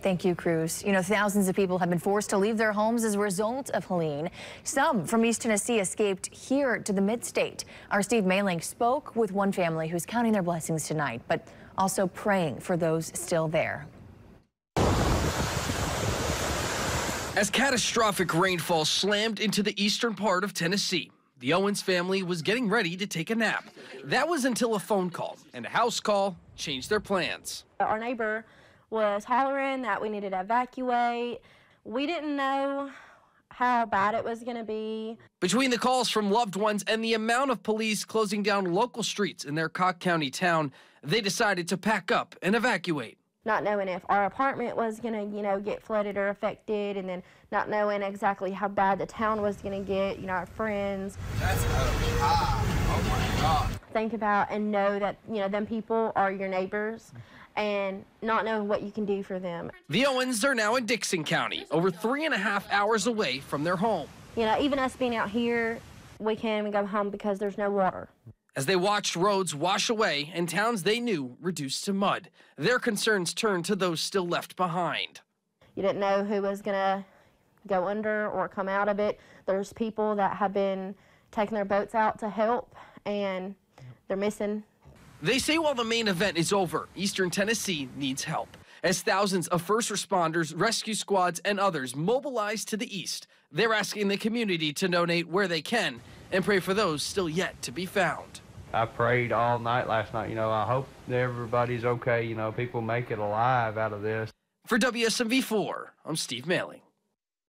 Thank you, Cruz. You know, thousands of people have been forced to leave their homes as a result of Helene. Some from East Tennessee escaped here to the Midstate. Our Steve Malink spoke with one family who's counting their blessings tonight, but also praying for those still there. As catastrophic rainfall slammed into the eastern part of Tennessee, the Owens family was getting ready to take a nap. That was until a phone call and a house call changed their plans. Our neighbor was hollering that we needed to evacuate. We didn't know how bad it was going to be. Between the calls from loved ones and the amount of police closing down local streets in their Cobb County town, they decided to pack up and evacuate. Not knowing if our apartment was going to, get flooded or affected, and then not knowing exactly how bad the town was going to get, our friends. That's oh my God. Think about and know that, them people are your neighbors, and not knowing what you can do for them. The Owens are now in Dixon County, over 3.5 hours away from their home. Even us being out here, we can't even go home because there's no water. As they watched roads wash away and towns they knew reduced to mud, their concerns turned to those still left behind. You didn't know who was going to go under or come out of it. There's people that have been taking their boats out to help, and they're missing. They say while the main event is over, Eastern Tennessee needs help. As thousands of first responders, rescue squads, and others mobilize to the east, they're asking the community to donate where they can and pray for those still yet to be found. I prayed all night last night. I hope everybody's okay. People make it alive out of this. For WSMV4, I'm Steve Malink.